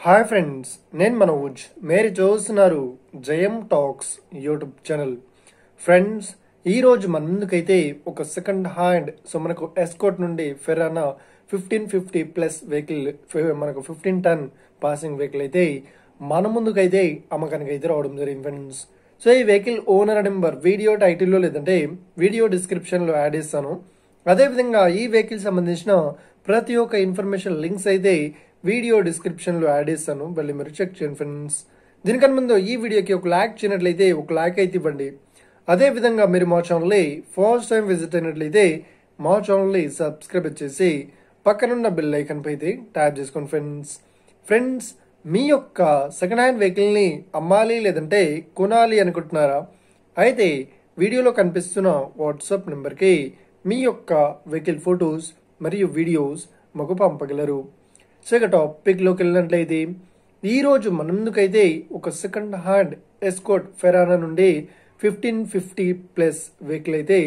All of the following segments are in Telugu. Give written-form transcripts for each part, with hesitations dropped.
హాయ్ ఫ్రెండ్స్, నేను మనోజ్. మీరు చూస్తున్నారు జయం టాక్స్ యూట్యూబ్ ఛానల్. ఫ్రెండ్స్, ఈరోజు మన ముందుకైతే ఒక సెకండ్ హ్యాండ్ మనకు ఎస్కోట్ నుండి ఫెరానా 1550 ప్లస్ వెహికల్, మనకు 15 టన్ పాసింగ్ వెహికల్ అయితే మన ముందుకైతే అమ్మకానికి అయితే రావడం జరిగింది ఫ్రెండ్స్. సో ఈ వెహికల్ ఓనర్ నెంబర్ వీడియో టైటిల్లో లేదంటే వీడియో డిస్క్రిప్షన్లో యాడ్ చేస్తాను. అదేవిధంగా ఈ వెహికల్ సంబంధించిన ప్రతి ఒక్క ఇన్ఫర్మేషన్ లింక్స్ అయితే వీడియో డిస్క్రిప్షన్లో యాడ్ చేస్తాను, వెళ్ళి మీరు చెక్ చేయండి ఫ్రెండ్స్. దీనికన్నా ముందు ఈ వీడియోకి ఒక లైక్ చేయనట్లయితే ఒక లైక్ అయితే ఇవ్వండి. అదేవిధంగా మీరు మా ఛానల్ని ఫస్ట్ టైం విజిట్ అయినట్లయితే మా ఛానల్ని సబ్స్క్రైబ్ చేసి పక్కనున్న బెల్ ఐకాన్ పై అయితే ట్యాప్ చేసుకోండి ఫ్రెండ్స్. మీ యొక్క సెకండ్ హ్యాండ్ వెహికల్ని అమ్మాలి లేదంటే కొనాలి అనుకుంటున్నారా? అయితే వీడియోలో కనిపిస్తున్న వాట్సాప్ నెంబర్కి మీ యొక్క వెహికల్ ఫొటోస్ మరియు వీడియోస్ మాకు పంపగలరు. సో ఇక టాపిక్లోకి వెళ్ళినట్లయితే ఈరోజు మన ముందుకైతే ఒక సెకండ్ హ్యాండ్ ఎస్కోట్ ఫెరానా నుండి 1550 ప్లస్ వెహికల్ అయితే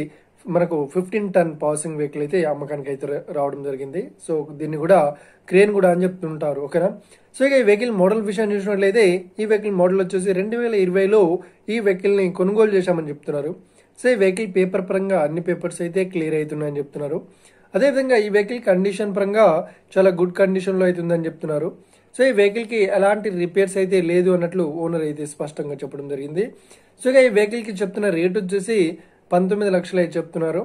మనకు 15 టన్ పాసింగ్ వెహికల్ అయితే అమ్మకానికి అయితే రావడం జరిగింది. సో దీన్ని కూడా క్రేన్ కూడా అని చెప్తుంటారు, ఓకేనా. సో ఇక ఈ వెహికల్ మోడల్ విషయం చూసినట్లయితే ఈ వెహికల్ మోడల్ వచ్చేసి 2020లో ఈ వెహికల్ని కొనుగోలు చేశామని చెప్తున్నారు. సో ఈ వెహికల్ పేపర్ పరంగా అన్ని పేపర్స్ అయితే క్లియర్ అవుతున్నాయని చెప్తున్నారు. అదేవిధంగా ఈ వెహికల్ కండిషన్ పరంగా చాలా గుడ్ కండిషన్లో అవుతుందని చెప్తున్నారు. సో ఈ వెహికల్కి ఎలాంటి రిపేర్స్ అయితే లేదు అన్నట్లు ఓనర్ అయితే స్పష్టంగా చెప్పడం జరిగింది. సో ఇక ఈ వెహికల్కి చెప్తున్న రేట్ వచ్చేసి 19 లక్షలు అయితే చెప్తున్నారు.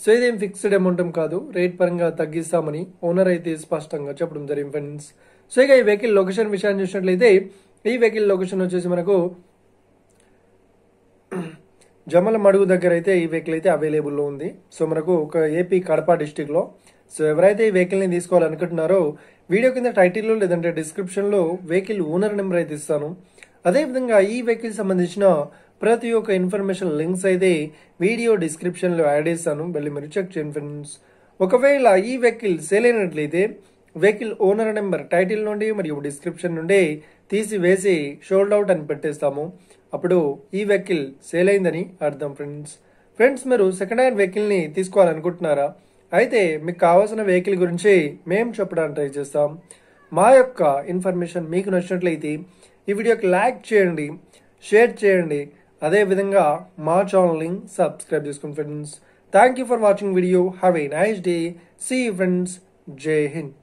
సో ఇదేం ఫిక్స్డ్ అమౌంట్ కాదు, రేట్ పరంగా తగ్గిస్తామని ఓనర్ అయితే స్పష్టంగా చెప్పడం జరిగింది ఫ్రెండ్స్. సో ఇక ఈ వెహికల్ లొకేషన్ విషయాన్ని చూసినట్లయితే ఈ వెహికల్ లొకేషన్ వచ్చేసి మనకు జమలమడుగు దగ్గర అయితే ఈ వెహికల్ అయితే అవైలబుల్లో ఉంది. సో మనకు ఒక ఏపీ కడప డిస్టిక్లో. సో ఎవరైతే ఈ వెహికల్ని తీసుకోవాలనుకుంటున్నారో వీడియో కింద టైటిల్లో లేదంటే డిస్క్రిప్షన్లో వెహికల్ ఓనర్ నెంబర్ అయితే ఇస్తాను. అదేవిధంగా ఈ వెహికల్ సంబంధించిన ప్రతి ఒక్క ఇన్ఫర్మేషన్ లింక్స్ అయితే వీడియో డిస్క్రిప్షన్లో యాడ్ చేస్తాను, వెళ్ళి మీరు చెక్ చేయండి ఫ్రెండ్స్. ఒకవేళ ఈ వెహికల్ సేల్ అయినట్లయితే వెహికల్ ఓనర్ నెంబర్ టైటిల్ నుండి మరియు డిస్క్రిప్షన్ నుండి తీసివేసి షోల్డ్ అవుట్ అని పెట్టేస్తాము. అప్పుడు ఈ వెహికల్ సేల్ అయిందని అర్థం ఫ్రెండ్స్. మీరు సెకండ్ హ్యాండ్ వెహికల్ని తీసుకోవాలనుకుంటున్నారా? అయితే మీకు కావాల్సిన వెహికల్ గురించి మేము చెప్పడానికి ట్రై చేస్తాం. మా యొక్క ఇన్ఫర్మేషన్ మీకు నచ్చినట్లయితే ఈ వీడియోకి లైక్ చేయండి, షేర్ చేయండి. అదేవిధంగా మా ఛానల్ని సబ్స్క్రైబ్ చేసుకోండి friends. Thank you for watching video. Have a nice day. See you friends. జై హింద్.